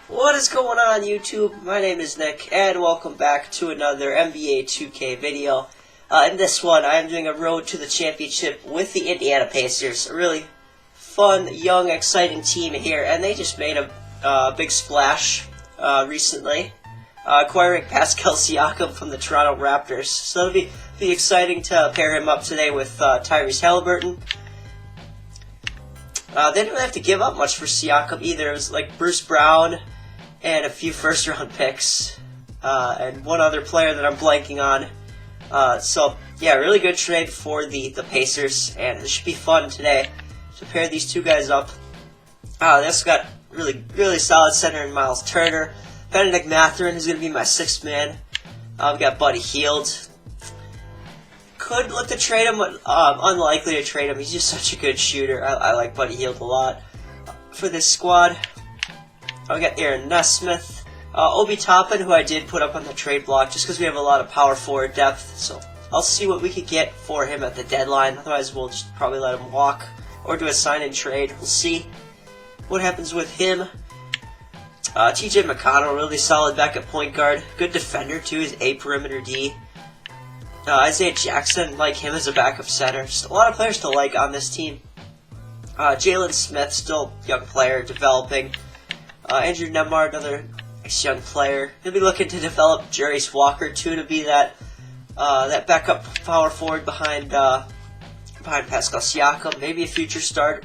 What is going on, YouTube? My name is Nick, and welcome back to another NBA 2K video. In this one, I am doing a road to the championship with the Indiana Pacers. A really fun, young, exciting team here, and they just made a big splash recently, acquiring Pascal Siakam from the Toronto Raptors. So it'll be exciting to pair him up today with Tyrese Haliburton. They didn't really have to give up much for Siakam either. It was like Bruce Brown and a few first-round picks, and one other player that I'm blanking on. So, yeah, really good trade for the Pacers, and it should be fun today to pair these two guys up. They also got really solid center in Miles Turner. Benedict Mathurin is going to be my sixth man. We got Buddy Hield. Could look to trade him, but unlikely to trade him. He's just such a good shooter. I like Buddy Hield a lot for this squad. We got Aaron Nesmith, Obi Toppin, who I did put up on the trade block just because we have a lot of power forward depth. So I'll see what we could get for him at the deadline. Otherwise, we'll just probably let him walk or do a sign and trade. We'll see what happens with him. TJ McConnell, really solid back at point guard. Good defender too. He's a perimeter D. Isaiah Jackson, like him as a backup center. Just a lot of players to like on this team. Jalen Smith, still young player, developing. Andrew Nembhard, another nice young player. He'll be looking to develop Jarace Walker too, to be that backup power forward behind Pascal Siakam. Maybe a future starter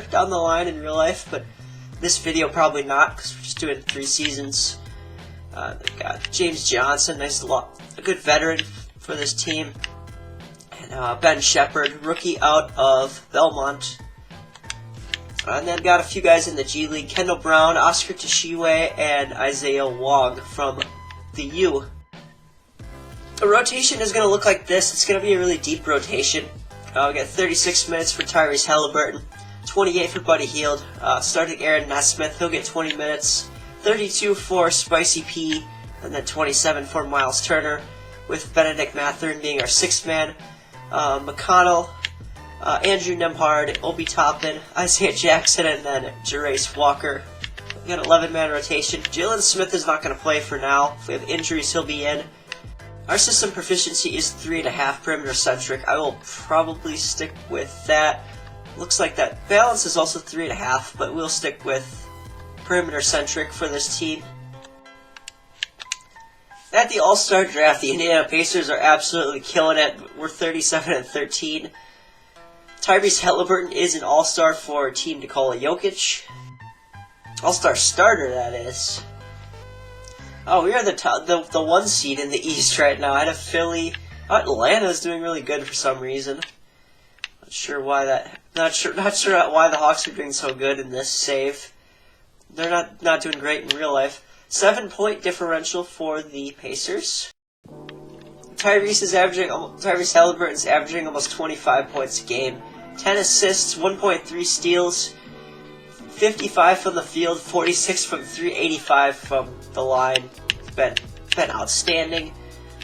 down the line in real life, but this video probably not because we're just doing 3 seasons. They've got James Jansen, a good veteran for this team, and Ben Shepherd, rookie out of Belmont. And then got a few guys in the G League: Kendall Brown, Oscar Tshiebwe, and Isaiah Wong from the U. The rotation is going to look like this. It's going to be a really deep rotation. We got 36 minutes for Tyrese Haliburton, 28 for Buddy Hield, starting Aaron Nesmith, he'll get 20 minutes, 32 for Spicy P, and then 27 for Miles Turner, with Benedict Mathurin being our 6th man. McConnell, Andrew Nembhard, Obi Toppin, Isaiah Jackson, and then Jarace Walker. We got an 11-man rotation. Jalen Smith is not going to play for now. If we have injuries, he'll be in. Our system proficiency is 3.5 perimeter centric. I will probably stick with that. Looks like that balance is also 3.5, but we'll stick with perimeter centric for this team. At the All-Star Draft, the Indiana Pacers are absolutely killing it. We're 37-13. Tyrese Haliburton is an All-Star for Team Nikola Jokic. All-Star starter, that is. Oh, we are the 1 seed in the East right now. I had a Philly. Atlanta's doing really good for some reason. Not sure why why the Hawks are doing so good in this save. They're not doing great in real life. 7-point differential for the Pacers. Tyrese Haliburton is averaging almost 25 points a game. 10 assists, 1.3 steals, 55 from the field, 46 from 3, 85 from the line. It's been outstanding.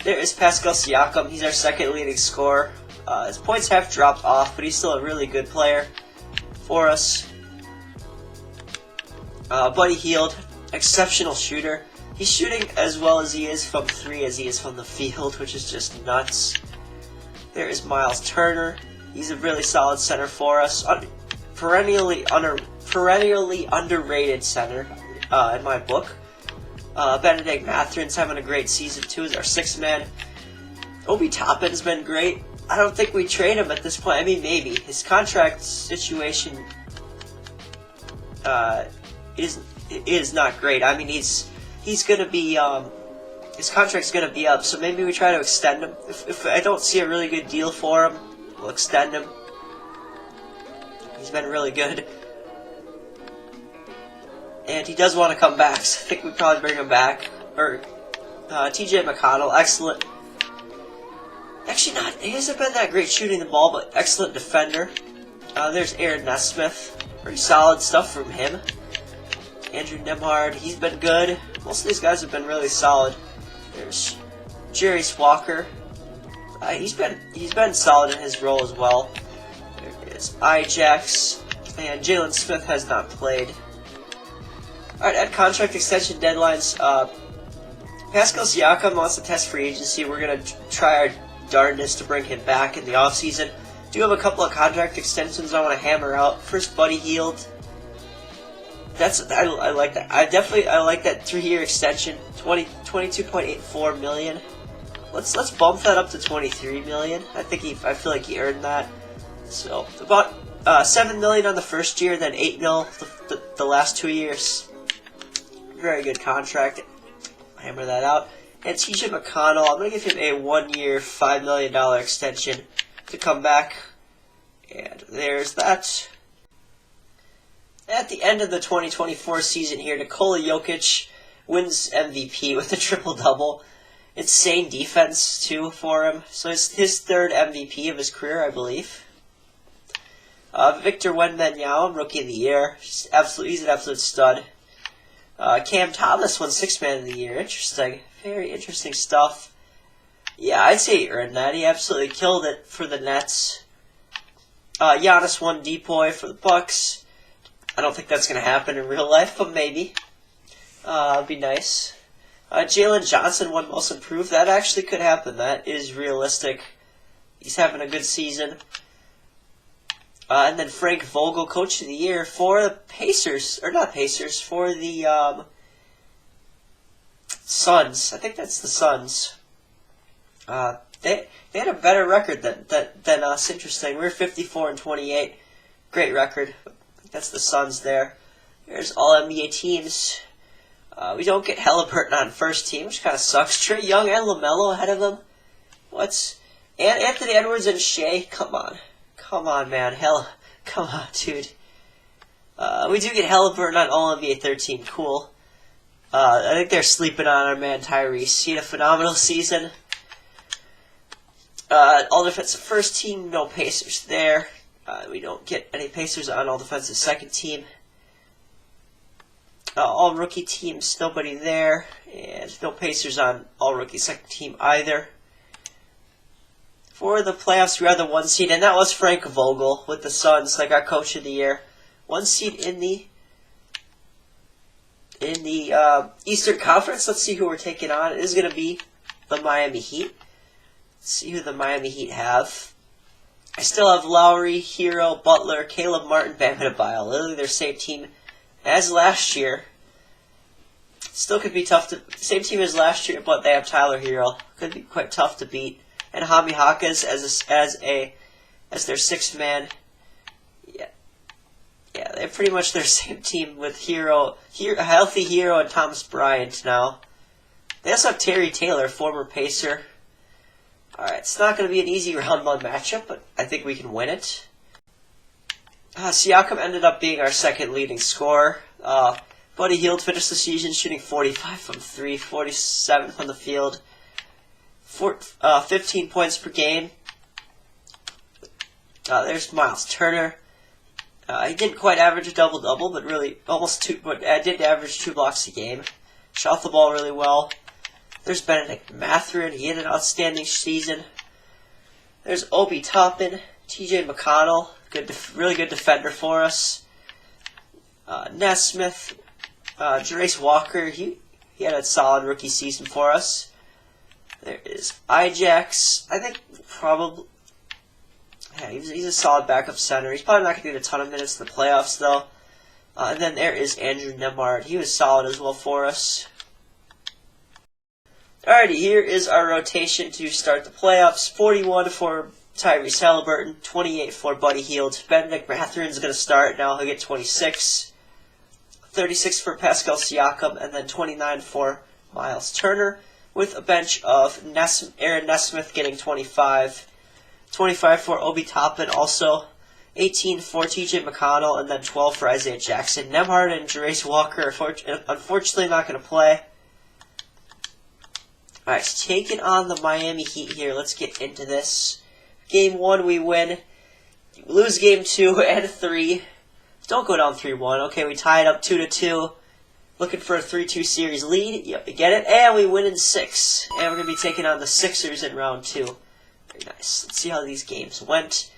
There is Pascal Siakam. He's our 2nd leading scorer. His points have dropped off, but he's still a really good player for us. Buddy Hield, exceptional shooter. He's shooting as well as he is from 3 as he is from the field, which is just nuts. There is Miles Turner. He's a really solid center for us. Perennially underrated center in my book. Benedict Mathurin's having a great season too as our 6th man. Obi Toppin's been great. I don't think we trade him at this point. I mean, maybe. His contract situation is not great. I mean, he's gonna be his contract's gonna be up, so maybe we try to extend him. If I don't see a really good deal for him, we'll extend him. He's been really good, and he does want to come back, so I think we'd probably bring him back. Or TJ McConnell, excellent. Actually, he hasn't been that great shooting the ball, but excellent defender. There's Aaron Nesmith, pretty solid stuff from him. Andrew Nembhard, he's been good. Most of these guys have been really solid. There's Jarace Walker. He's been solid in his role as well. There is Ajax, and Jalen Smith has not played. Alright, contract extension deadlines. Pascal Siakam wants to test free agency. We're going to try our darndest to bring him back in the offseason. Do have a couple of contract extensions I want to hammer out. First, Buddy Hield. I like that. I like that 3-year extension. 22.84 million. Let's bump that up to 23 million. I feel like he earned that. So about 7 million on the first year, then 8 mil the last 2 years. Very good contract. Hammer that out. And TJ McConnell, I'm gonna give him a 1-year, $5 million extension to come back. And there's that. At the end of the 2024 season here, Nikola Jokic wins MVP with a triple-double. Insane defense, too, for him. So it's his 3rd MVP of his career, I believe. Victor Wembanyama, Rookie of the Year. He's an absolute stud. Cam Thomas won 6th Man of the Year. Interesting. Very interesting stuff. Yeah, I'd say he earned that. He absolutely killed it for the Nets. Giannis won Depoy for the Bucks. I don't think that's going to happen in real life, but maybe. It'd be nice. Jalen Johnson won Most Improved. That actually could happen. That is realistic. He's having a good season. And then Frank Vogel, Coach of the Year for the Pacers. Or not Pacers, for the Suns. I think that's the Suns. They had a better record than us. Interesting. We're 54-28. Great record. That's the Suns there. There's all NBA teams. We don't get Halliburton on first team, which kind of sucks. Trae Young and LaMelo ahead of them. What? And Anthony Edwards and Shea. Come on. Come on, man. Come on, dude. We do get Halliburton on all NBA third team. Cool. I think they're sleeping on our man Tyrese. He had a phenomenal season. All defensive first team. No Pacers there. We don't get any Pacers on all defensive second team. All rookie teams, nobody there. And no Pacers on all rookie second team either. For the playoffs, we are the 1 seed, and that was Frank Vogel with the Suns, like our Coach of the Year. 1 seed in the Eastern Conference. Let's see who we're taking on. It is going to be the Miami Heat. Let's see who the Miami Heat have. I still have Lowry, Hero, Butler, Caleb Martin, Bam Adebayo. Literally their same team as last year. Still could be tough to... Same team as last year, but they have Tyler Hero. Could be quite tough to beat. And Hami Hakas as their 6th man. Yeah, they're pretty much their same team with Hero, a healthy Hero, and Thomas Bryant now. They also have Terry Taylor, former Pacer. Alright, it's not going to be an easy round 1 matchup, but I think we can win it. Siakam ended up being our 2nd leading scorer. Buddy Hield finished the season shooting 45 from 3, 47 from the field. 15 points per game. There's Miles Turner. He didn't quite average a double-double, but really almost 2. But did average 2 blocks a game. Shot the ball really well. There's Benedict Mathurin. He had an outstanding season. There's Obi Toppin, TJ McConnell, really good defender for us. Nesmith, Jerace Walker. He had a solid rookie season for us. There is Ijax. I think probably... Yeah, he's a solid backup center. He's probably not going to get a ton of minutes in the playoffs, though. And then there is Andrew Nemhard. He was solid as well for us. Alrighty, here is our rotation to start the playoffs. 41 for Tyrese Halliburton, 28 for Buddy Hield. Benedict Mathurin's going to start. Now he'll get 26. 36 for Pascal Siakam, and then 29 for Miles Turner, with a bench of Aaron Nesmith getting 25. 25 for Obi Toppin also. 18 for TJ McConnell, and then 12 for Isaiah Jackson. Nemhard and Jerace Walker are unfortunately not going to play. Alright, taking on the Miami Heat here. Let's get into this. Game 1 we win. Lose game 2 and 3. Don't go down 3-1. Okay, we tie it up 2-2. Looking for a 3-2 series lead. Yep, we get it. And we win in 6. And we're going to be taking on the Sixers in round 2. Very nice. Let's see how these games went.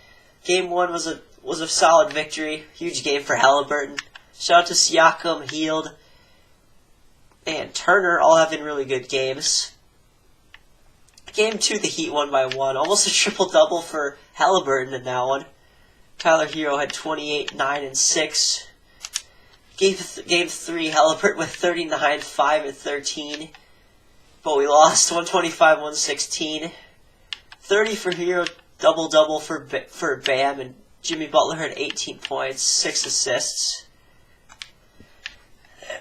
Game 1 was a solid victory. Huge game for Halliburton. Shout out to Siakam, Hield. and Turner all having really good games. Game 2, the Heat won by 1. Almost a triple-double for Halliburton in that one. Tyler Hero had 28, 9, and 6. Game 3, Halliburton with 39, 5, and 13. But we lost 125, 116. 30 for Hero, double-double for Bam, and Jimmy Butler had 18 points, 6 assists.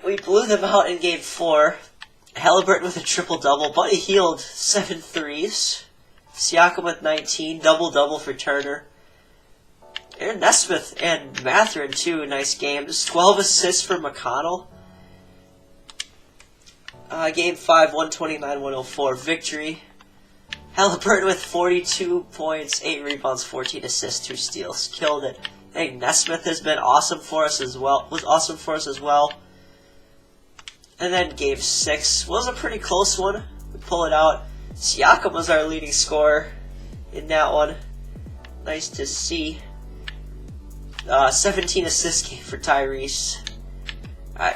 We blew them out in Game 4. Halliburton with a triple-double. Buddy Hield, 7 threes. Siakam with 19, double-double for Turner. Aaron Nesmith and Mathurin, too, nice games. 12 assists for McConnell. Game 5, 129-104, victory. Halliburton with 42 points, 8 rebounds, 14 assists, 2 steals. Killed it. I think Nesmith has been awesome for us as well. And then Game 6 was a pretty close one. We pull it out. Siakam was our leading scorer in that one. Nice to see. 17 assist game for Tyrese.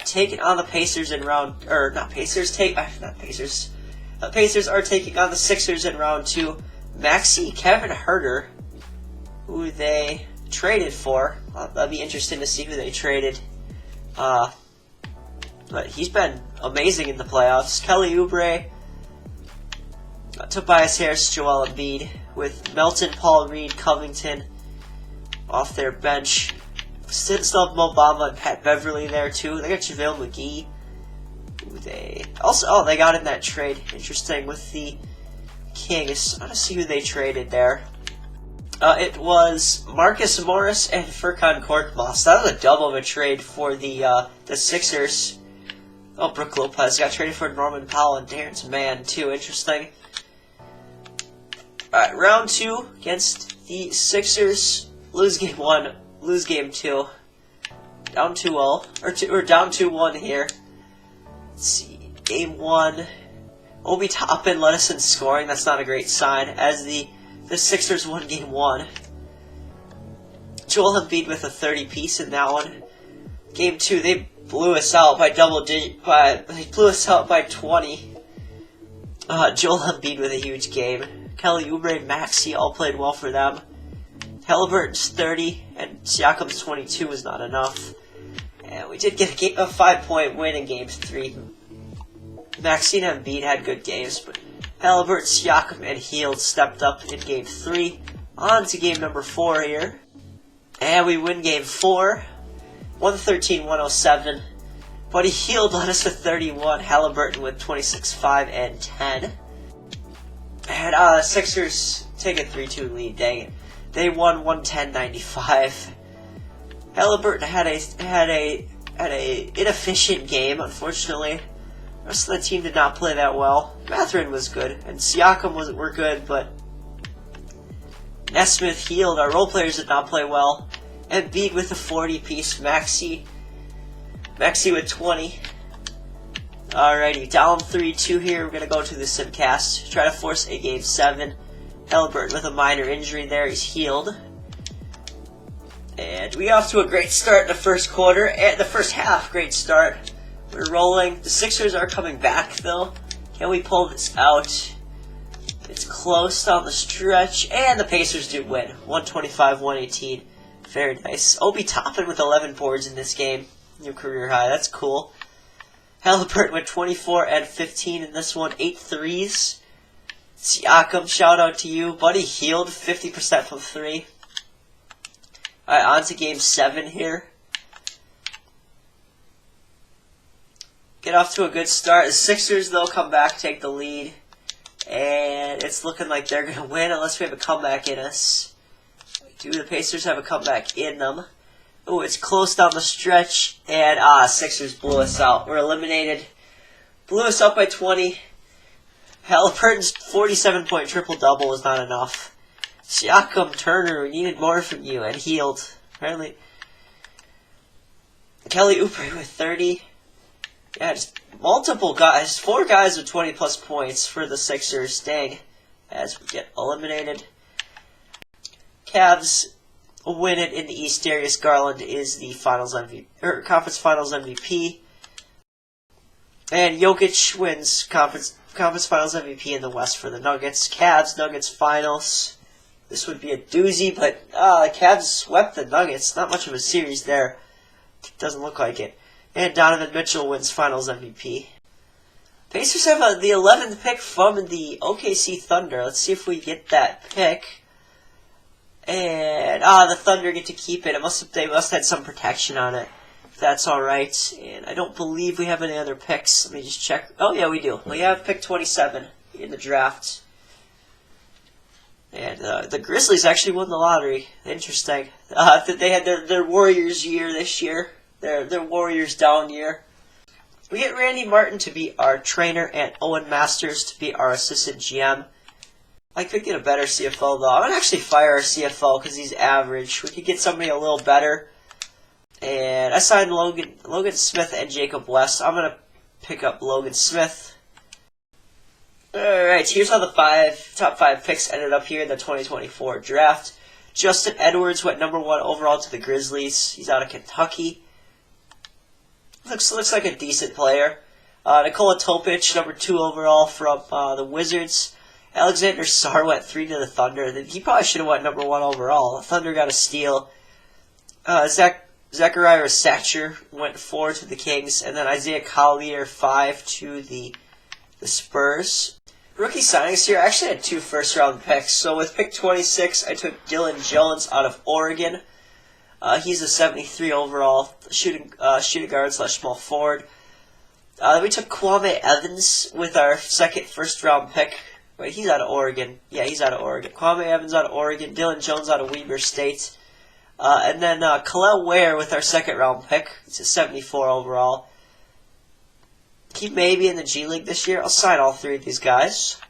Taking on the Pacers in round, Pacers are taking on the Sixers in round 2. Maxey, Kevin Huerter, who they traded for. That'd be interesting to see who they traded. But he's been amazing in the playoffs. Kelly Oubre, Tobias Harris, Joel Embiid, with Melton, Paul Reed, Covington off their bench. Still have Mo Bamba and Pat Beverly there too. They got JaVale McGee. They got in that trade. Interesting with the Kings. I want to see who they traded there. It was Marcus Morris and Furkan Korkmaz. That was a double of a trade for the Sixers. Oh, Brook Lopez got traded for Norman Powell and Terrence Mann too. Interesting. Alright, round 2 against the Sixers. Lose game 1, lose game 2. Down 2-0, or down 2-1 here. Let's see, game 1. Obi Toppin led us in scoring. That's not a great sign, as the Sixers won game 1. Joel Embiid with a 30-piece in that one. Game 2, they blew us out by they blew us out by 20. Joel Embiid with a huge game. Kelly Oubre and Maxey all played well for them. Halliburton's 30 and Siakam's 22 was not enough. And we did get a 5-point win in Game 3. Maxey and Embiid had good games, but Halliburton, Siakam, and Hield stepped up in Game 3. On to Game number 4 here. And we win Game 4. 113-107. Buddy Hield led us to 31. Halliburton with 26, 5, and 10. And Sixers take a 3-2 lead. Dang it. They won 110-95. Halliburton had a inefficient game, unfortunately. The rest of the team did not play that well. Mathurin was good, and Siakam were good, but Nesmith, Hield, our role players did not play well. Embiid with a 40-piece, Maxey with 20. Alrighty, down 3-2 here. We're going to go to the simcast. Try to force a Game 7. Halliburton with a minor injury there. He's healed. And we got off to a great start in the first quarter. And the first half, great start. We're rolling. The Sixers are coming back, though. Can we pull this out? It's close down the stretch. And the Pacers do win. 125-118. Very nice. Obi Toppin with 11 boards in this game. New career high. That's cool. Halliburton with 24 and 15 in this one. 8 threes. Siakam, shout out to you. Buddy Hield, 50% from 3. Alright, on to Game 7 here. Get off to a good start. The Sixers, though, come back, take the lead. And it's looking like they're going to win unless we have a comeback in us. Do the Pacers have a comeback in them? Oh, it's close down the stretch. And, Sixers blew us out. We're eliminated. Blew us up by 20. Halliburton's 47-point triple-double was not enough. Siakam, Turner, we needed more from you, and Hield. Apparently, Kelly Oubre with 30. Yeah, just multiple guys. 4 guys with 20-plus points for the Sixers. Dang, as we get eliminated. Cavs win it in the East. Darius Garland is the Conference Finals MVP. And Jokic wins conference finals MVP in the West for the Nuggets. Cavs-Nuggets finals. This would be a doozy, but the Cavs swept the Nuggets. Not much of a series there. Doesn't look like it. And Donovan Mitchell wins finals MVP. Pacers have the 11th pick from the OKC Thunder. Let's see if we get that pick. And the Thunder get to keep it. They must have had some protection on it. If that's alright. And I don't believe we have any other picks. Let me just check. Oh yeah, we do. We have pick 27 in the draft. And the Grizzlies actually won the lottery. Interesting. They had their Warriors year this year. Their Warriors down year. We get Randy Martin to be our trainer and Owen Masters to be our assistant GM. I could get a better CFO though. I'm going to actually fire our CFO because he's average. We could get somebody a little better. And I signed Logan Smith and Jacob West. I'm going to pick up Logan Smith. Alright, here's how the top 5 picks ended up here in the 2024 draft. Justin Edwards went number 1 overall to the Grizzlies. He's out of Kentucky. Looks like a decent player. Nikola Topic, number 2 overall from the Wizards. Alexander Sarr went 3 to the Thunder. He probably should have went number 1 overall. The Thunder got a steal. Zachariah Satcher went 4 to the Kings. And then Isaiah Collier 5 to the Spurs. Rookie signings here. I actually had 2 first-round picks. So with pick 26, I took Dylan Jones out of Oregon. He's a 73 overall shooting guard / small forward. Then we took Kwame Evans with our second first-round pick. Wait, he's out of Oregon. Yeah, he's out of Oregon. Kwame Evans out of Oregon. Dylan Jones out of Weber State. And then Khalil Ware with our second-round pick. He's a 74 overall. He may be in the G League this year. I'll sign all 3 of these guys.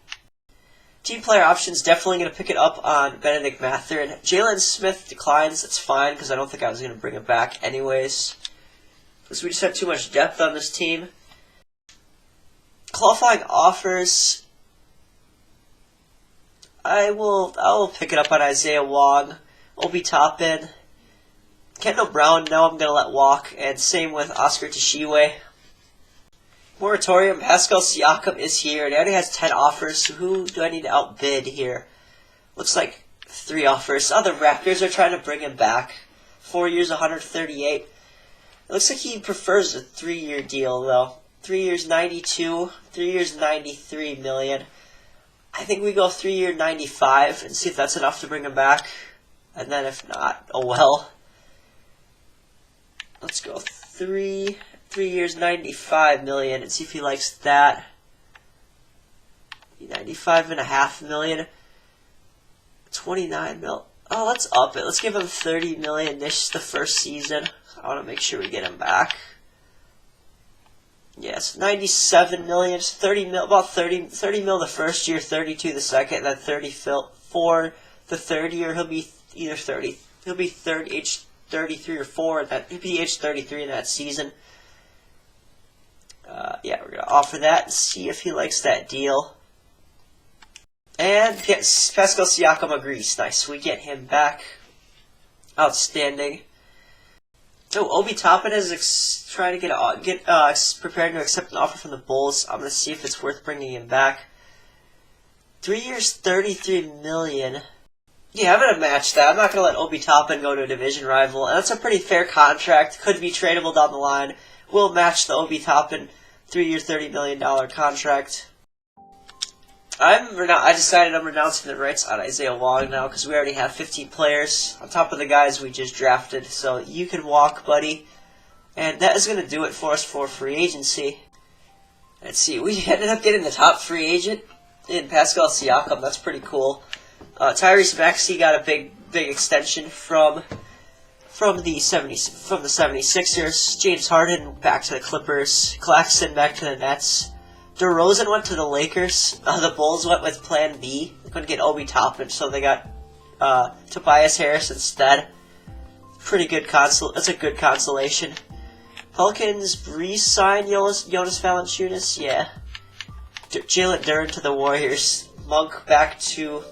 Team player options, definitely going to pick it up on Benedict Mathurin. Jalen Smith declines. That's fine because I don't think I was going to bring him back anyways. Because we just have too much depth on this team. Qualifying offers. I will pick it up on Isaiah Wong, Obi Toppin, Kendall Brown. No, I'm going to let walk. And same with Oscar Tshiebwe. Moratorium, Pascal Siakam is here, and he already has 10 offers, so who do I need to outbid here? Looks like 3 offers. The Raptors are trying to bring him back. 4 years, 138. It looks like he prefers a 3-year deal, though. 3 years, 92. 3 years, 93 million. I think we go 3 year, 95, and see if that's enough to bring him back. And then if not, oh well. Let's go 3 years, 95 million, and see if he likes that. 95.5 million. 29 mil. Oh, let's up it. Let's give him 30 million this the first season. I want to make sure we get him back. Yes, 97 million. 30 mil. About 30 mil the first year, 32 the second, and then 34 the third year. He'll be either 30. He'll be age 33 or 4. He'll be age 33 in that season. Yeah, we're going to offer that and see if he likes that deal. And yes, Pascal Siakam agrees. Nice. We get him back. Outstanding. Oh, Obi Toppin is trying to get prepared to accept an offer from the Bulls. I'm going to see if it's worth bringing him back. 3 years, 33 million. Yeah, I'm going to match that. I'm not going to let Obi Toppin go to a division rival. And that's a pretty fair contract. Could be tradable down the line. We'll match the Obi Toppin 3 year, $30 million contract. I decided I'm renouncing the rights on Isaiah Wong now because we already have 15 players on top of the guys we just drafted. So you can walk, buddy. And that is going to do it for us for free agency. Let's see. We ended up getting the top free agent in Pascal Siakam. That's pretty cool. Tyrese Maxey got a big extension from the 76ers. James Harden back to the Clippers. Claxton back to the Nets. DeRozan went to the Lakers. The Bulls went with Plan B. They couldn't get Obi Toppin, so they got Tobias Harris instead. Pretty good That's a good consolation. Pelicans re-signed Jonas Valanciunas. Yeah. Jalen Duren to the Warriors. Monk back to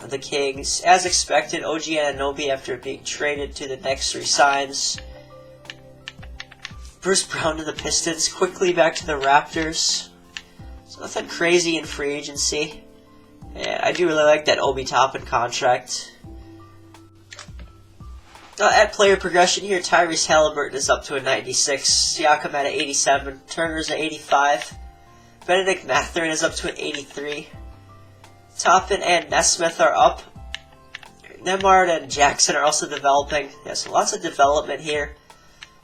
the Kings. As expected, OG Anunoby after being traded to the Knicks resigns. Bruce Brown to the Pistons, quickly back to the Raptors. So nothing crazy in free agency. And I do really like that Obi Toppin contract. At player progression here, Tyrese Halliburton is up to a 96, Siakam at an 87, Turner's at 85, Benedict Mathurin is up to an 83, Toppin and Nesmith are up, Nembhard and Jackson are also developing. Yeah, so lots of development here.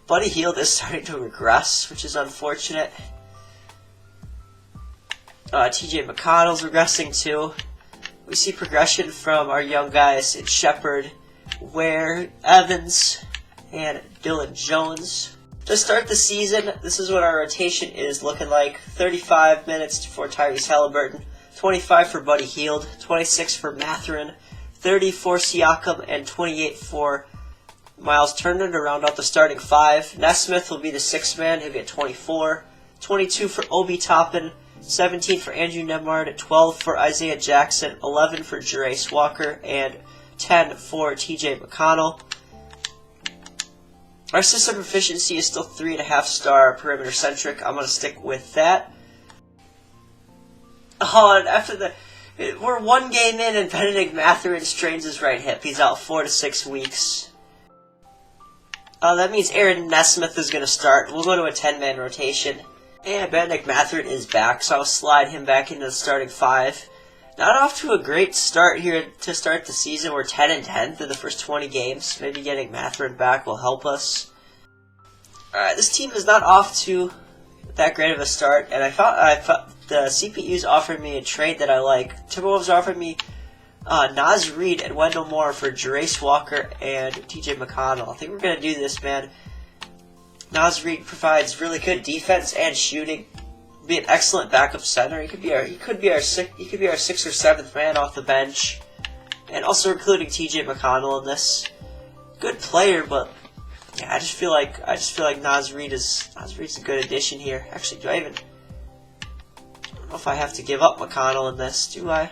Buddy Hield is starting to regress, which is unfortunate. TJ McConnell's regressing too. We see progression from our young guys in Shepard, Ware, Evans, and Dylan Jones. To start the season, this is what our rotation is looking like. 35 minutes for Tyrese Halliburton, 25 for Buddy Hield, 26 for Mathurin, 30 for Siakam, and 28 for Miles Turner to round out the starting five. Nesmith will be the sixth man. He'll get 24. 22 for Obi Toppin, 17 for Andrew Nembhard, 12 for Isaiah Jackson, 11 for Jarace Walker, and 10 for TJ McConnell. Our system proficiency is still 3.5 star perimeter centric. I'm going to stick with that. Oh, and after we're one game in and Benedict Mathurin strains his right hip. He's out 4 to 6 weeks. That means Aaron Nesmith is going to start. We'll go to a 10-man rotation. And Benedict Mathurin is back, so I'll slide him back into the starting five. Not off to a great start here to start the season. We're 10-10 through the first 20 games. Maybe getting Mathurin back will help us. Alright, this team is not off to that great of a start, and I thought the CPUs offered me a trade that I like. Timberwolves offered me Naz Reid and Wendell Moore for Jarace Walker and TJ McConnell. I think we're going to do this, man. Naz Reid provides really good defense and shooting. Be an excellent backup center. He could be our 6th or 7th man off the bench, and also including TJ McConnell in this. Good player, but yeah, I just feel like Naz Reid's a good addition here. Actually, I don't know if I have to give up McConnell in this, do I?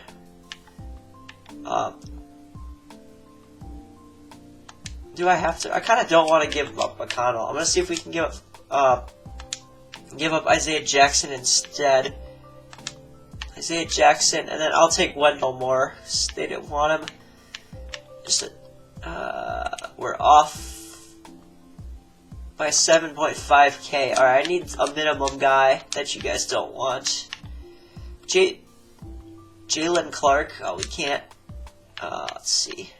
Do I have to? I kind of don't want to give up McConnell. I'm gonna see if we can give up Isaiah Jackson instead. Isaiah Jackson, and then I'll take Wendell Moore. They didn't want him. We're off by 7.5k. Alright, I need a minimum guy that you guys don't want. Jalen Clark. Oh, we can't. Let's see.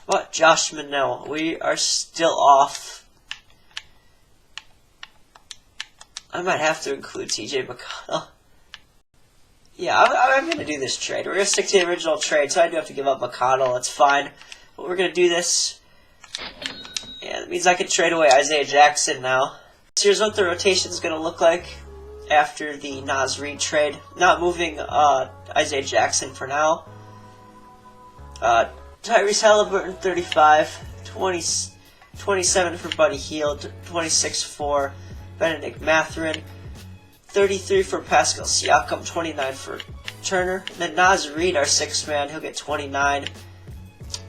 What? Josh Minell. We are still off. I might have to include TJ McConnell. Yeah, I'm going to do this trade. We're going to stick to the original trade, so I do have to give up McConnell. That's fine. But we're going to do this. Yeah, that means I can trade away Isaiah Jackson now. So here's what the rotation is going to look like after the Naz Reid trade. Not moving Isaiah Jackson for now. Tyrese Halliburton, 35, 27 for Buddy Hield, 26 for Benedict Mathurin, 33 for Pascal Siakam, 29 for Turner. And then Naz Reid, our 6th man, he'll get 29,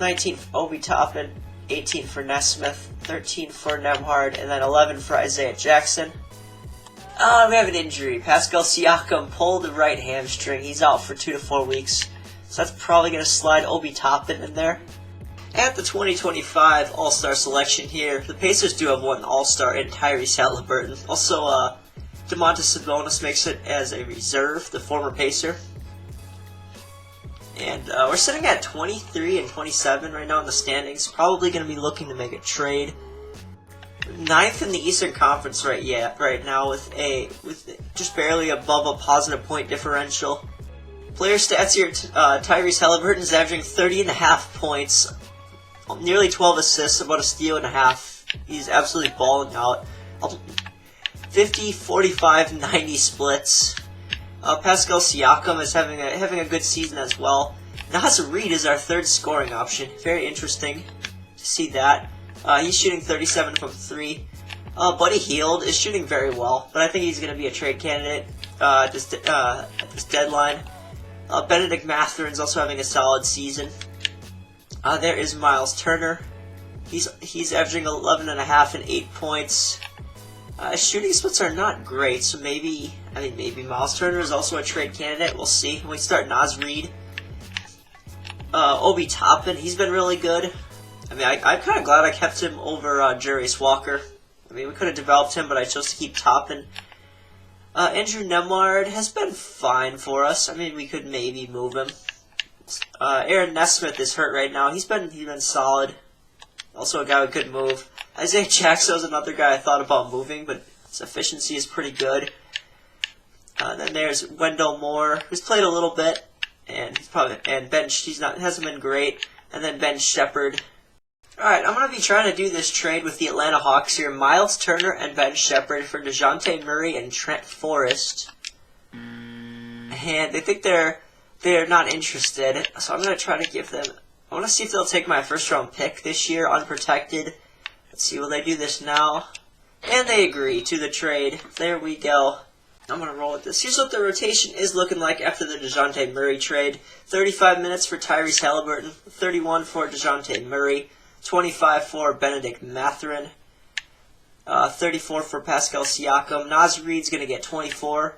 19 for Obi Toppin, 18 for Nesmith, 13 for Nembhard, and then 11 for Isaiah Jackson. We have an injury. Pascal Siakam pulled the right hamstring. He's out for 2 to 4 weeks. So that's probably going to slide Obi Toppin in there. At the 2025 All-Star selection here, the Pacers do have one All-Star in Tyrese Halliburton. Also, Domantas Sabonis makes it as a reserve, the former Pacer. And we're sitting at 23 and 27 right now in the standings. Probably going to be looking to make a trade. 9th in the Eastern Conference right now with just barely above a positive point differential. Player stats here, Tyrese Halliburton is averaging 30.5 points, nearly 12 assists, about a steal and a half. He's absolutely balling out. 50, 45, 90 splits. Pascal Siakam is having a good season as well. Naz Reid is our 3rd scoring option. Very interesting to see that. He's shooting 37 from 3. Buddy Hield is shooting very well, but I think he's going to be a trade candidate at this deadline. Benedict Mathurin is also having a solid season. There is Miles Turner. He's averaging 11.5 and 8 points. Shooting splits are not great, so maybe Miles Turner is also a trade candidate. We'll see. When we start Naz Reid. Obi Toppin, he's been really good. I mean, I'm kind of glad I kept him over Jarius Walker. I mean, we could have developed him, but I chose to keep Toppin. Andrew Nemard has been fine for us. I mean, we could maybe move him. Aaron Nesmith is hurt right now. He's been solid. Also a guy we could move. Isaiah Jackson is another guy I thought about moving, but his efficiency is pretty good. Then there's Wendell Moore, who's played a little bit, and benched. Hasn't been great. And then Ben Shepherd. Alright, I'm going to be trying to do this trade with the Atlanta Hawks here. Miles Turner and Ben Shepherd for DeJounte Murray and Trent Forrest. And they think they're not interested, so I'm going to try to give them... I want to see if they'll take my first round pick this year, unprotected. Let's see, will they do this now? And they agree to the trade. There we go. I'm going to roll with this. Here's what the rotation is looking like after the DeJounte Murray trade. 35 minutes for Tyrese Halliburton, 31 for DeJounte Murray, 25 for Benedict Mathurin, 34 for Pascal Siakam. Naz Reid's going to get 24.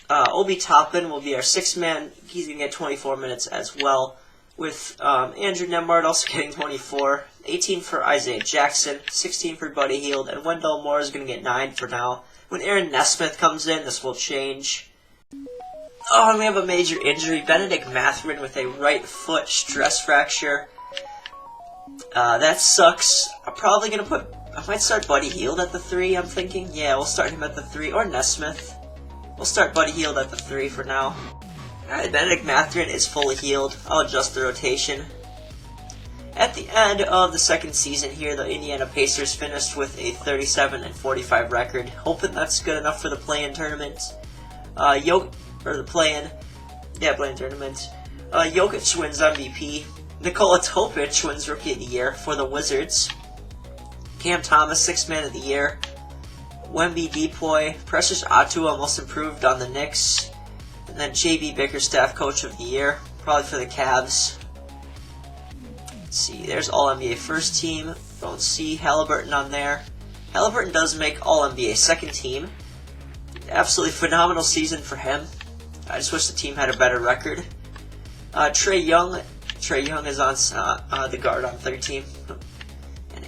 Obi Toppin will be our sixth man. He's going to get 24 minutes as well. With Andrew Nemard also getting 24. 18 for Isaiah Jackson. 16 for Buddy Hield. And Wendell Moore is going to get 9 for now. When Aaron Nesmith comes in, this will change. Oh, and we have a major injury. Benedict Mathurin with a right foot stress fracture. That sucks. I'm probably going to I might start Buddy Hield at the 3, I'm thinking. Yeah, we'll start him at the 3. Or Nesmith. We'll start Buddy Hield at the 3 for now. Alright, Benedict Mathurin is fully healed. I'll adjust the rotation. At the end of the second season here, the Indiana Pacers finished with a 37-45 record. Hoping that's good enough for the play-in tournament. Play-in tournament. Jokic wins MVP. Nikola Topic wins Rookie of the Year for the Wizards. Cam Thomas, 6th Man of the Year. Wemby Depoy, Precious Atua most improved on the Knicks. And then JB Bickerstaff Coach of the Year, probably for the Cavs. Let's see, there's All-NBA First Team. Don't see Halliburton on there. Halliburton does make All-NBA Second Team. Absolutely phenomenal season for him. I just wish the team had a better record. Trae Young is on the guard on third team.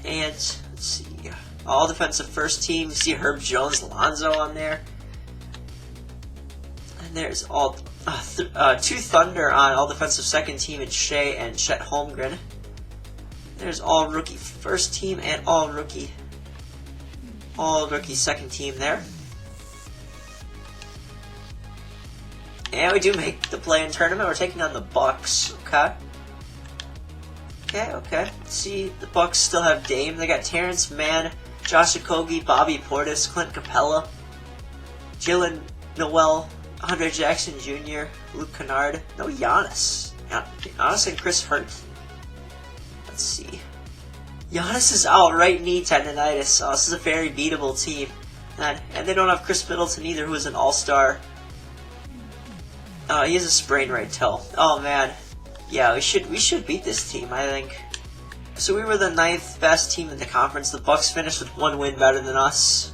And let's see, all defensive first team. You see Herb Jones, Lonzo on there. And there's all two Thunder on all defensive second team in Shea and Chet Holmgren. There's all rookie first team and all rookie second team there. And we do make the play-in tournament. We're taking on the Bucks. Okay. Let's see, the Bucks still have Dame. They got Terrence Mann, Josh Okogie, Bobby Portis, Clint Capella, Jalen Noel, Andre Jackson Jr., Luke Kennard. No Giannis. Giannis and Chris Hurt. Let's see. Giannis is out, right knee tendonitis. So this is a very beatable team. And they don't have Chris Middleton either, who is an all-star. He has a sprained right toe. Oh man. Yeah, we should beat this team, I think. So we were the 9th best team in the conference. The Bucks finished with 1 win better than us.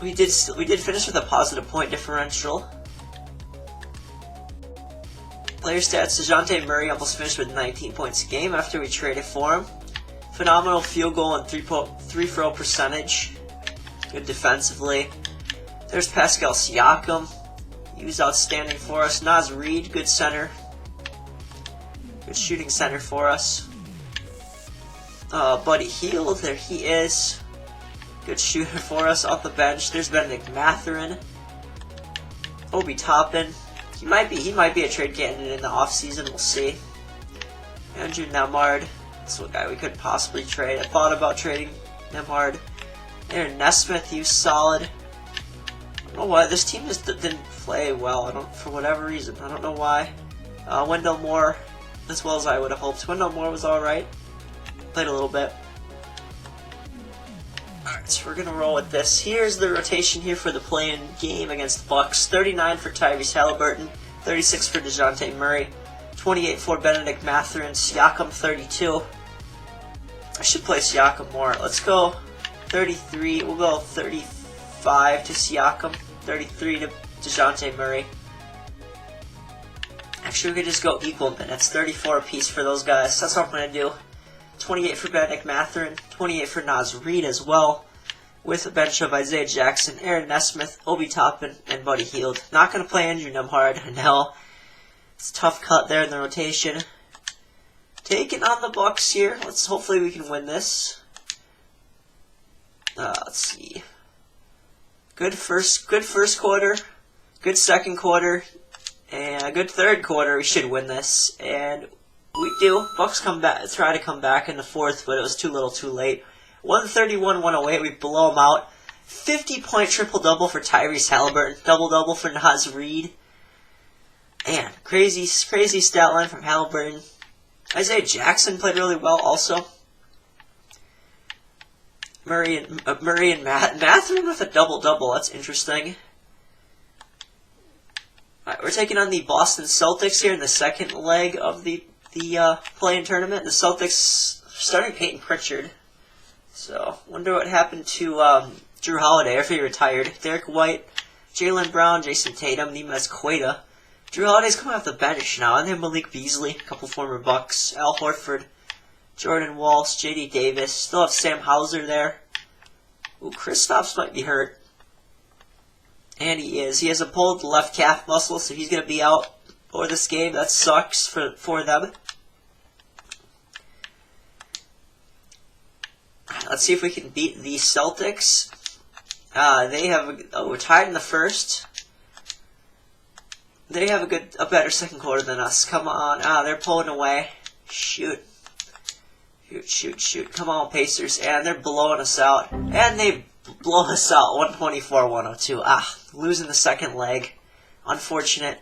We did finish with a positive point differential. Player stats: DeJounte Murray almost finished with 19 points a game after we traded for him. Phenomenal field goal and free throw percentage. Good defensively. There's Pascal Siakam. He was outstanding for us. Naz Reid, good center. Good shooting center for us. Buddy Hield, there he is. Good shooter for us off the bench. There's Benedict Mathurin. Obi Toppin. He might be a trade candidate in the offseason, we'll see. Andrew Nemard. That's a guy we could possibly trade. I thought about trading Nemard. Aaron Nesmith, he was solid. I don't know why. This team just didn't play well. For whatever reason. I don't know why. Wendell Moore, as well as I would have hoped. Wendell Moore was alright. Played a little bit. Alright, so we're going to roll with this. Here's the rotation here for the play-in game against the Bucks. 39 for Tyrese Halliburton. 36 for DeJounte Murray. 28 for Benedict Mathurin. Siakam 32. I should play Siakam more. Let's go 33. We'll go 35 to Siakam. 33 to DeJounte Murray. Actually, we could just go equal minutes. 34 apiece for those guys. That's what I'm going to do. 28 for Benedict Mathurin. 28 for Naz Reid as well. With a bench of Isaiah Jackson, Aaron Nesmith, Obi Toppin, and Buddy Hield. Not going to play Andrew Nembhard. No. It's a tough cut there in the rotation. Taking on the Bucks here. Hopefully we can win this. Let's see. Good first quarter. Good second quarter. And a good third quarter. We should win this. And we do. Bucks try to come back in the fourth, but it was too little too late. 131-108, we blow them out. 50-point triple-double for Tyrese Halliburton. Double-double for Naz Reid. Man, crazy stat line from Halliburton. Isaiah Jackson played really well also. Murray and Mathurin with a double-double. That's interesting. Alright, we're taking on the Boston Celtics here in the second leg of the play-in tournament. The Celtics starting Peyton Pritchard. So, wonder what happened to Drew Holiday after he retired. Derek White, Jaylen Brown, Jason Tatum, Nemes Queta. Drew Holiday's coming off the bench now. And then Malik Beasley, a couple former Bucks. Al Horford, Jordan Walsh, J.D. Davis. Still have Sam Hauser there. Ooh, Kristaps might be hurt. And he is. He has a pulled left calf muscle, so he's going to be out for this game. That sucks for them. Let's see if we can beat the Celtics. We're tied in the first. They have a better second quarter than us. Come on. They're pulling away. Shoot. Come on, Pacers. And they're blowing us out. And they blow us out. 124-102. Losing the second leg. Unfortunate.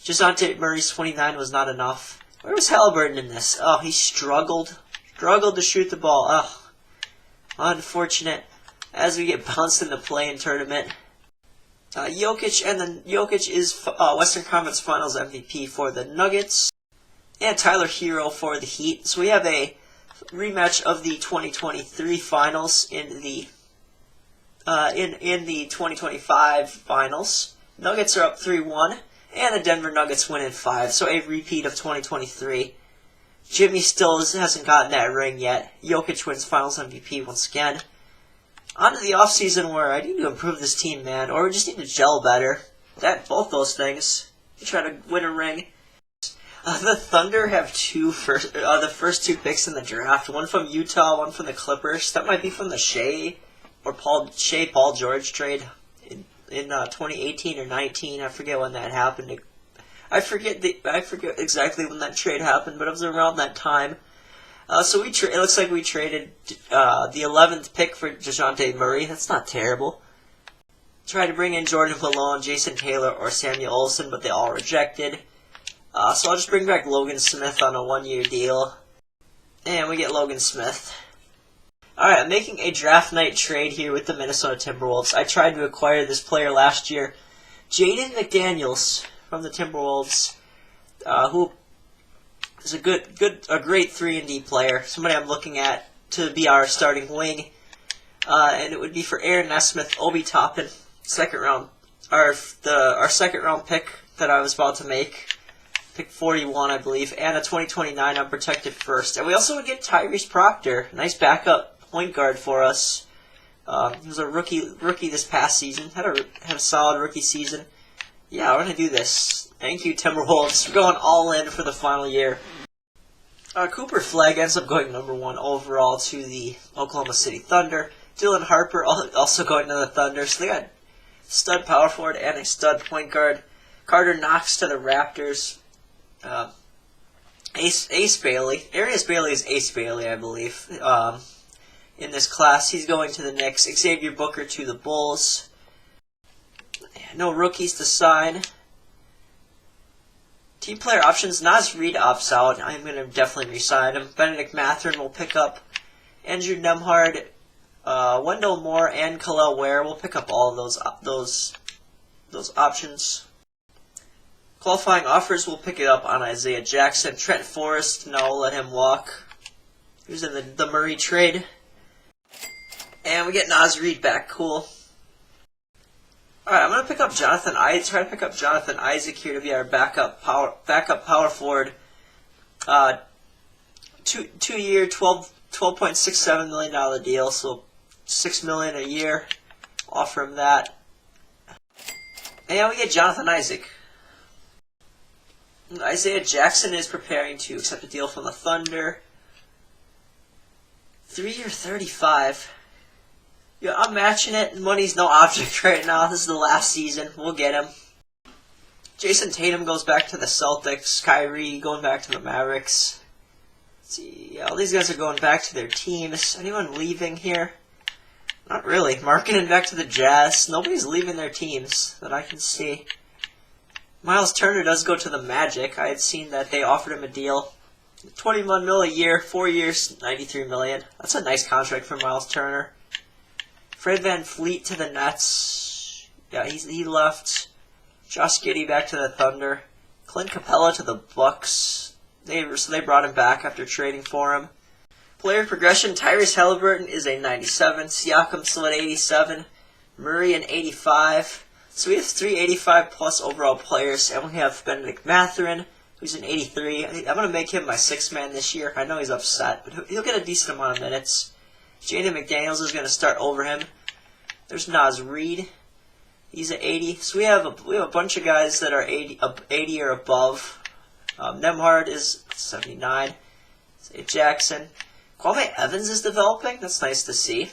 DeJounte Murray's 29 was not enough. Where was Halliburton in this? Oh, he struggled. Struggled to shoot the ball. Unfortunate. As we get bounced in the play-in tournament. Jokic is Western Conference Finals MVP for the Nuggets. And Tyler Hero for the Heat. So we have a rematch of the 2023 Finals in the 2025 Finals. Nuggets are up 3-1. And the Denver Nuggets win in 5. So a repeat of 2023. Jimmy still hasn't gotten that ring yet. Jokic wins Finals MVP once again. On to the offseason where I need to improve this team, man. Or we just need to gel better. Both those things. We try to win a ring. The Thunder have the first two picks in the draft. One from Utah, one from the Clippers. That might be from the Shea Paul George trade in 2018 or 19. I forget when that happened. I forget exactly when that trade happened, but it was around that time. So it looks like we traded the 11th pick for DeJounte Murray. That's not terrible. Tried to bring in Jordan Malone, Jason Taylor, or Samuel Olsen, but they all rejected. So I'll just bring back Logan Smith on a 1-year deal. And we get Logan Smith. Alright, I'm making a draft night trade here with the Minnesota Timberwolves. I tried to acquire this player last year. Jaden McDaniels from the Timberwolves, who is a great 3-and-D player. Somebody I'm looking at to be our starting wing. And it would be for Aaron Nesmith, Obi Toppin, our second round pick that I was about to make. Pick 41, I believe, and a 2029 unprotected first. And we also would get Tyrese Proctor, nice backup point guard for us. He was a rookie this past season. Had a solid rookie season. Yeah, we're gonna do this. Thank you, Timberwolves. We're going all in for the final year. Cooper Flagg ends up going number 1 overall to the Oklahoma City Thunder. Dylan Harper also going to the Thunder. So they got stud power forward and a stud point guard. Carter Knox to the Raptors. Ace Bailey. Arias Bailey is Ace Bailey, I believe. In this class, he's going to the Knicks. Xavier Booker to the Bulls. No rookies to sign. Team player options. Naz Reid opts out. I'm going to definitely re-sign him. Benedict Mathurin will pick up. Andrew Nembhard, Wendell Moore, and Khalil Ware. We'll pick up all of those options. Qualifying offers, we'll pick it up on Isaiah Jackson. Trent Forrest, no, let him walk. He was in the Murray trade. And we get Naz Reid back, cool. Alright, I'm gonna pick up try to pick up Jonathan Isaac here to be our backup power forward. 2-year, $12.67 million deal, so $6 million a year. Offer him that. And we get Jonathan Isaac. Isaiah Jackson is preparing to accept a deal from the Thunder. 3-year, $35. Yeah, I'm matching it. Money's no object right now. This is the last season. We'll get him. Jason Tatum goes back to the Celtics. Kyrie going back to the Mavericks. Let's see, all these guys are going back to their teams. Anyone leaving here? Not really. Markkanen back to the Jazz. Nobody's leaving their teams that I can see. Miles Turner does go to the Magic. I had seen that they offered him a deal. $21 million a year, 4 years, $93 million. That's a nice contract for Miles Turner. Fred VanVleet to the Nets. Yeah, he left. Josh Giddey back to the Thunder. Clint Capella to the Bucks. They brought him back after trading for him. Player progression, Tyrese Halliburton is a 97. Siakam still at 87. Murray an 85. So we have 3 85-plus overall players, and we have Benedict Mathurin, who's an 83. I'm going to make him my 6th man this year. I know he's upset, but he'll get a decent amount of minutes. Jaden McDaniels is going to start over him. There's Naz Reid. He's an 80. So we have a bunch of guys that are 80 or above. Nembhard is 79. Jackson. Kwame Evans is developing. That's nice to see.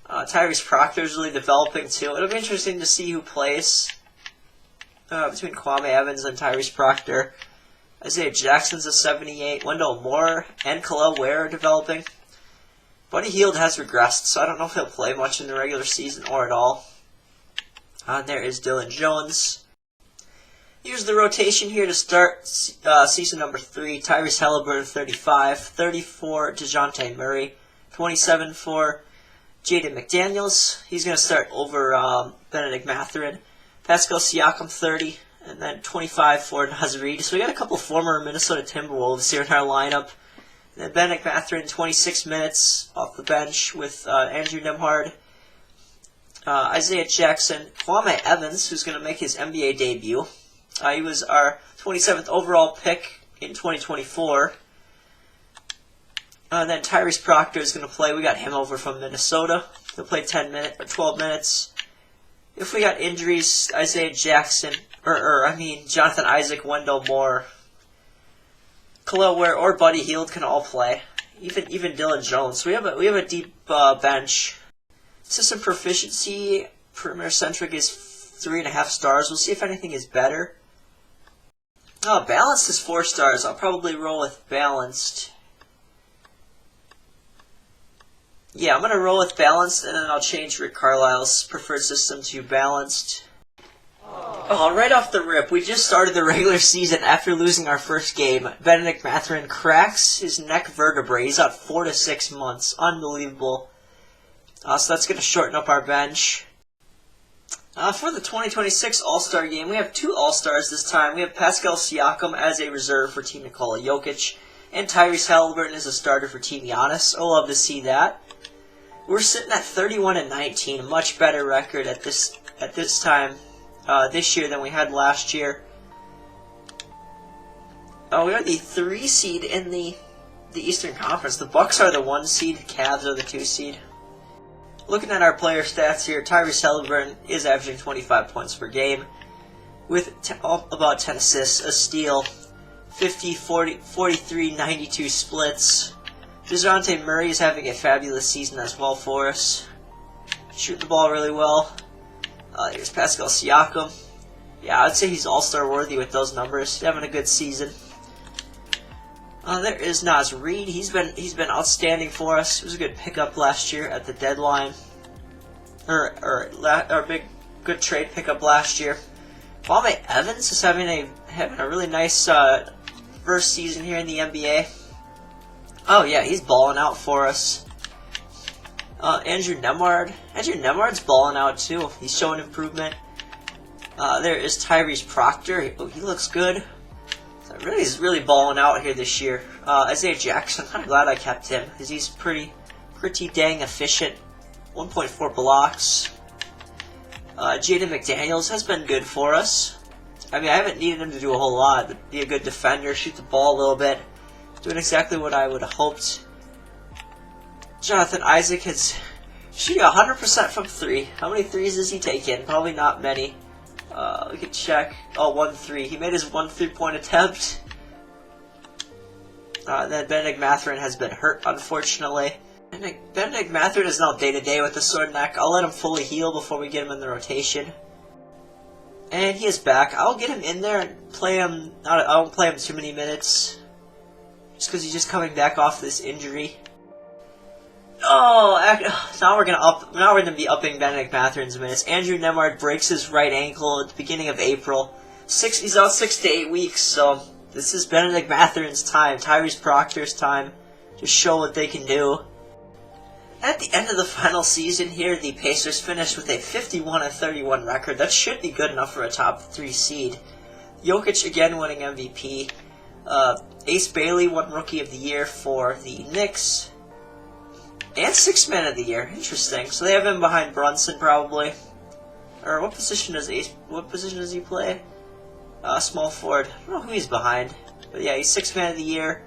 Tyrese Proctor is really developing too. It'll be interesting to see who plays between Kwame Evans and Tyrese Proctor. Isaiah Jackson's a 78. Wendell Moore and Khalil Ware are developing. Buddy Hield has regressed, so I don't know if he'll play much in the regular season or at all. There is Dylan Jones. Here's the rotation here to start season number 3. Tyrese Halliburton, 35. 34, DeJounte Murray. 27 for Jaden McDaniels. He's going to start over Benedict Mathurin. Pascal Siakam, 30. And then 25 for Naz Reid. So we got a couple former Minnesota Timberwolves here in our lineup. And then Benedict Mathurin, 26 minutes off the bench with Andrew Nembhard. Isaiah Jackson. Kwame Evans, who's going to make his NBA debut. He was our 27th overall pick in 2024. And then Tyrese Proctor is going to play. We got him over from Minnesota. He'll play 12 minutes. If we got injuries, Isaiah Jackson, Jonathan Isaac, Wendell Moore, Khalil Ware, or Buddy Hield can all play. Even Dylan Jones. We have a deep bench. System proficiency, perimeter centric is 3.5 stars. We'll see if anything is better. Balanced is 4 stars. I'll probably roll with balanced. Yeah, I'm going to roll with balanced, and then I'll change Rick Carlisle's preferred system to balanced. Right off the rip, we just started the regular season after losing our first game. Benedict Mathurin cracks his neck vertebrae. He's out 4 to 6 months. Unbelievable. So that's going to shorten up our bench. For the 2026 All-Star game, we have 2 All-Stars this time. We have Pascal Siakam as a reserve for Team Nikola Jokic, and Tyrese Halliburton as a starter for Team Giannis. I'll love to see that. We're sitting at 31-19, a much better record at this time this year than we had last year. We are the 3 seed in the Eastern Conference. The Bucks are the 1 seed, Cavs are the 2 seed. Looking at our player stats here, Tyrese Halliburton is averaging 25 points per game with about 10 assists, a steal, 50, 40, 43, 92 splits. DeJounte Murray is having a fabulous season as well for us. Shooting the ball really well. Here's Pascal Siakam. Yeah, I'd say he's all-star worthy with those numbers. He's having a good season. There is Naz Reid. He's been outstanding for us. He was a good pickup last year at the deadline, or good trade pickup last year. Kwame Evans is having a really nice first season here in the NBA. Oh yeah, he's balling out for us. Andrew Nembhard's balling out too. He's showing improvement. There is Tyrese Proctor. Oh, he looks good. He's really balling out here this year. Isaiah Jackson, I'm kind of glad I kept him because he's pretty dang efficient. 1.4 blocks. Jaden McDaniels has been good for us. I mean, I haven't needed him to do a whole lot, but be a good defender, shoot the ball a little bit. Doing exactly what I would have hoped. Jonathan Isaac is shooting 100% from 3. How many threes is he taking? Probably not many. We can check. Oh, 1 3. He made his 1 3-point attempt. Then Benedict Mathurin has been hurt, unfortunately. Benedict Mathurin is now day-to-day with the sore neck. I'll let him fully heal before we get him in the rotation. And he is back. I'll get him in there and play him. I won't play him too many minutes, just because he's just coming back off this injury. Oh, now we're gonna be upping Benedict Mathurin's minutes. Andrew Nemard breaks his right ankle at the beginning of April. He's out 6 to 8 weeks, so this is Benedict Mathurin's time. Tyrese Proctor's time to show what they can do. At the end of the final season here, the Pacers finished with a 51-31 record. That should be good enough for a top 3 seed. Jokic again winning MVP. Ace Bailey won Rookie of the Year for the Knicks. And 6th Man of the Year. Interesting. So they have him behind Brunson probably. Or what position does he play? Small forward. I don't know who he's behind. But yeah, he's 6th Man of the Year.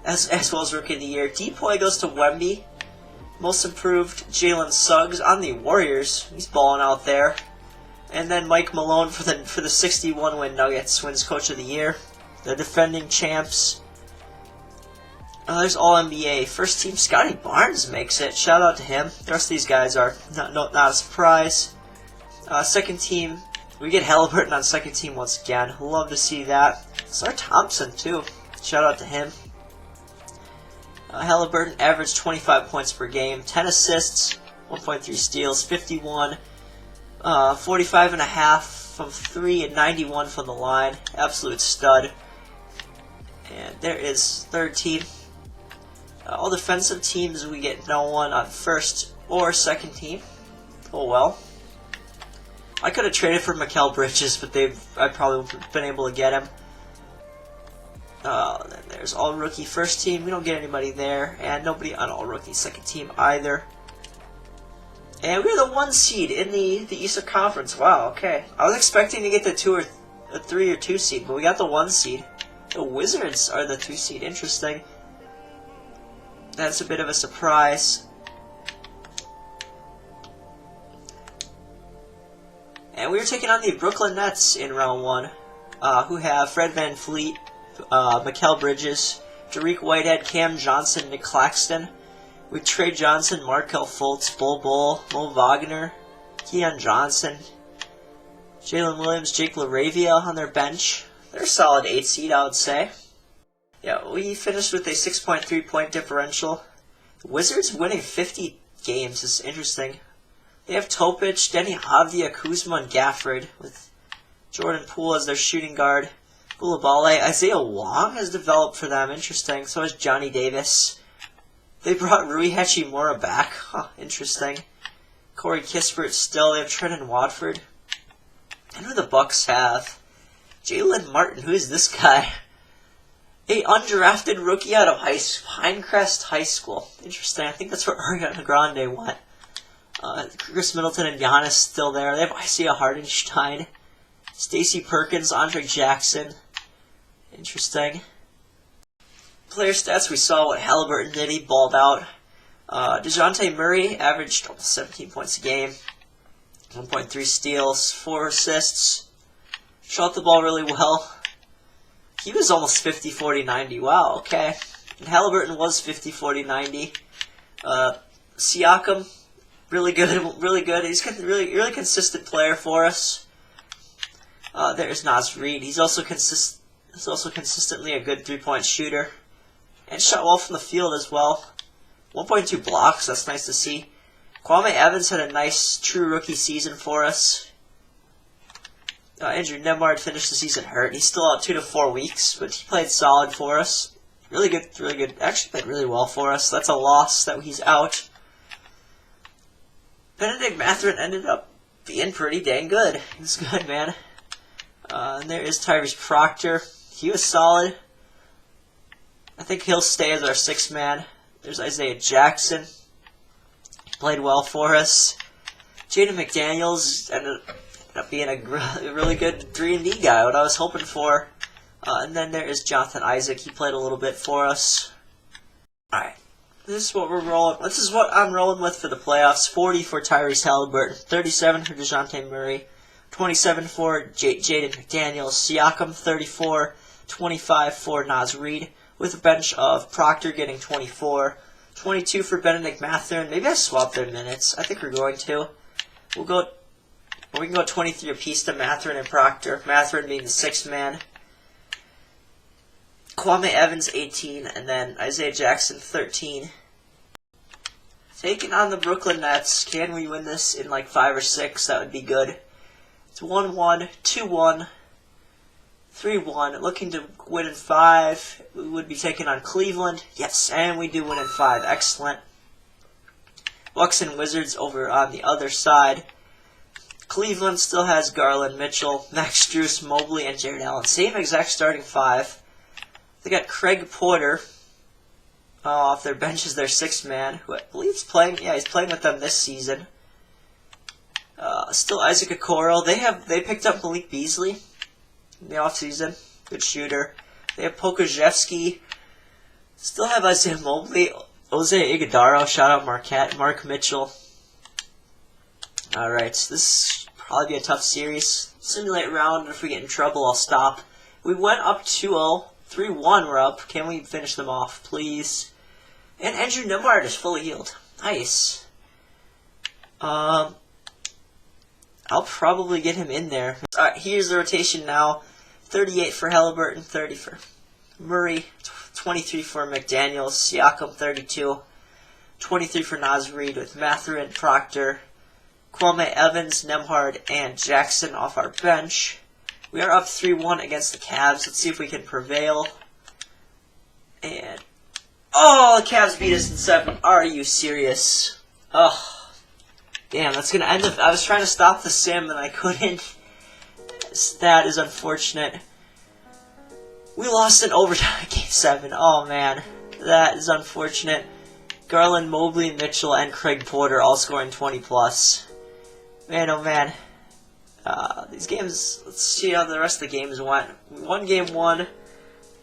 As well as Rookie of the Year. Depoy goes to Wemby. Most improved, Jalen Suggs on the Warriors. He's balling out there. And then Mike Malone for the 61-win Nuggets wins Coach of the Year. The defending champs. There's All-NBA. First team, Scotty Barnes makes it. Shout out to him. The rest of these guys are not a surprise. Second team, we get Halliburton on second team once again. Love to see that. Sar Thompson too. Shout out to him. Halliburton averaged 25 points per game, 10 assists, 1.3 steals, 51, 45.5 from 3, and 91 from the line. Absolute stud. And there is third team. All defensive teams, we get no one on first or second team. Oh well. I could have traded for Mikal Bridges, but I probably would have been able to get him. Then there's all rookie first team. We don't get anybody there, and nobody on all rookie second team either. And we're the 1 seed in the Eastern Conference. Wow, okay. I was expecting to get the 2 or 3 or 2 seed, but we got the 1 seed. The Wizards are the 2 seed. Interesting. That's a bit of a surprise. And we were taking on the Brooklyn Nets in round 1, who have Fred VanVleet, Mikal Bridges, Tariq Whitehead, Cam Johnson, Nick Claxton. With Trey Johnson, Markelle Fultz, Bol, Mo Wagner, Keon Johnson, Jalen Williams, Jake LaRavia on their bench. They're a solid 8 seed, I would say. Yeah, we finished with a 6.3 point differential. The Wizards winning 50 games is interesting. They have Topic, Denny Avdia, Kuzma, and Gafford, with Jordan Poole as their shooting guard. Coulibaly, Isaiah Wong has developed for them. Interesting. So has Johnny Davis. They brought Rui Hachimura back. Huh, interesting. Corey Kispert still. They have Trenton Watford. And who the Bucks have? Jalen Martin. Who is this guy? A undrafted rookie out of Pinecrest High School. Interesting. I think that's where Ariana Grande went. Chris Middleton and Giannis still there. They have Isaiah Hardenstein. Stacey Perkins, Andre Jackson. Interesting. Player stats, we saw what Halliburton did. He balled out. DeJounte Murray averaged almost 17 points a game. 1.3 steals, 4 assists. Shot the ball really well. He was almost 50-40-90. Wow, okay. And Halliburton was 50-40-90. Siakam, really good. He's a really consistent player for us. There's Naz Reid. He's also consistently a good 3-point shooter. And shot well from the field as well. 1.2 blocks, that's nice to see. Kwame Evans had a nice true rookie season for us. Andrew Nemard finished the season hurt. He's still out 2 to 4 weeks, but he played solid for us. Really good. Actually played really well for us. That's a loss that he's out. Benedict Mathurin ended up being pretty dang good. He's good, man. And there is Tyrese Proctor. He was solid. I think he'll stay as our 6th man. There's Isaiah Jackson. He played well for us. Jaden McDaniels ended up being a really good 3-and-D guy, what I was hoping for. And then there is Jonathan Isaac. He played a little bit for us. Alright. This is what we're rolling. This is what I'm rolling with for the playoffs. 40 for Tyrese Halliburton, 37 for DeJounte Murray, 27 for Jaden McDaniels, Siakam 34, 25 for Naz Reid, with a bench of Proctor getting 24, 22 for Benedict Mathurin. Maybe I swap their minutes. I think we're going to. We can go 23 apiece to Mathurin and Proctor. Mathurin being the 6th man. Kwame Evans 18, and then Isaiah Jackson 13. Taking on the Brooklyn Nets. Can we win this in like 5 or 6? That would be good. It's 1-1, 2-1, 3-1. Looking to win in 5. We would be taking on Cleveland. Yes, and we do win in 5. Excellent. Bucks and Wizards over on the other side. Cleveland still has Garland, Mitchell, Max Strus, Mobley, and Jared Allen. Same exact starting 5. They got Craig Porter off their bench as their 6th man, who I believe is playing. Yeah, he's playing with them this season. Still Isaac Okoro. They picked up Malik Beasley in the offseason. Good shooter. They have Pokazevsky. Still have Isaiah Mobley. Jose Iguodaro. Shout out Marquette. Mark Mitchell. Alright, so this will probably be a tough series. Simulate round. If we get in trouble, I'll stop. We went up 2-0. 3-1 we're up. Can we finish them off, please? And Andrew Nembhard is fully healed. Nice. I'll probably get him in there. Alright, here's the rotation now. 38 for Halliburton, 30 for Murray, 23 for McDaniels, Siakam 32, 23 for Naz Reid with Mathurin, Proctor, Kwame Evans, Nembhard, and Jackson off our bench. We are up 3-1 against the Cavs. Let's see if we can prevail. And oh, the Cavs beat us in 7. Are you serious? Oh, damn, that's gonna end up. I was trying to stop the sim and I couldn't. That is unfortunate. We lost in overtime game 7. Oh man, that is unfortunate. Garland, Mobley, Mitchell, and Craig Porter all scoring 20 plus. Man, oh man. These games, let's see how the rest of the games went. We won game 1.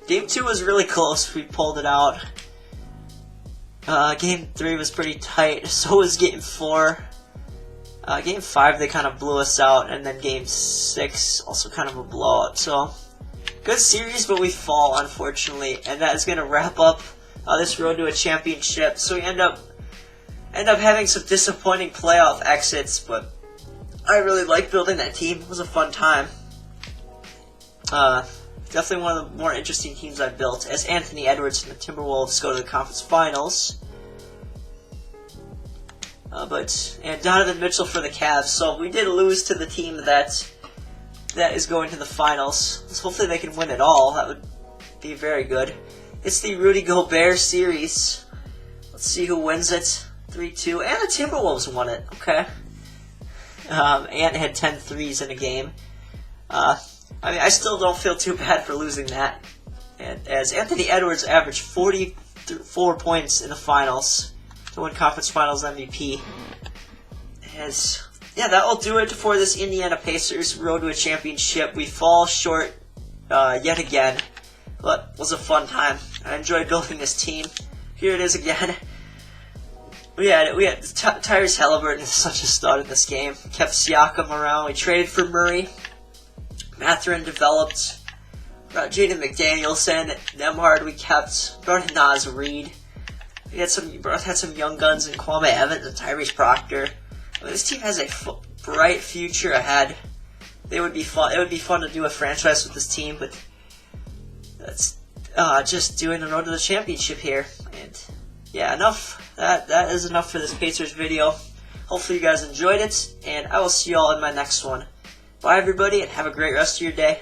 Game 2 was really close. We pulled it out. Game 3 was pretty tight. So was game 4. Game 5, they kind of blew us out. And then game 6, also kind of a blowout. So, good series, but we fall, unfortunately. And that is going to wrap up this road to a championship. So we end up having some disappointing playoff exits, but I really like building that team. It was a fun time. Definitely one of the more interesting teams I've built, as Anthony Edwards and the Timberwolves go to the conference finals. And Donovan Mitchell for the Cavs. So we did lose to the team that is going to the finals. So hopefully they can win it all. That would be very good. It's the Rudy Gobert series. Let's see who wins it. 3-2. And the Timberwolves won it. Okay. Ant had 10 threes in a game. I mean, I still don't feel too bad for losing that. And as Anthony Edwards averaged 44 points in the finals to win conference finals MVP. Yeah, that will do it for this Indiana Pacers road to a championship. We fall short yet again, but it was a fun time. I enjoyed building this team. Here it is again. We had Tyrese Halliburton is such a stud in this game. Kept Siakam around. We traded for Murray. Mathurin developed. Brought Jaden McDaniels in. Nembhard we kept. Brought in Naz Reid. We had some young guns in Kwame Evans and Tyrese Proctor. I mean, this team has a bright future ahead. It would be fun to do a franchise with this team, but that's just doing the road to the championship here. And yeah, enough. That is enough for this Pacers video. Hopefully you guys enjoyed it, and I will see you all in my next one. Bye everybody, and have a great rest of your day.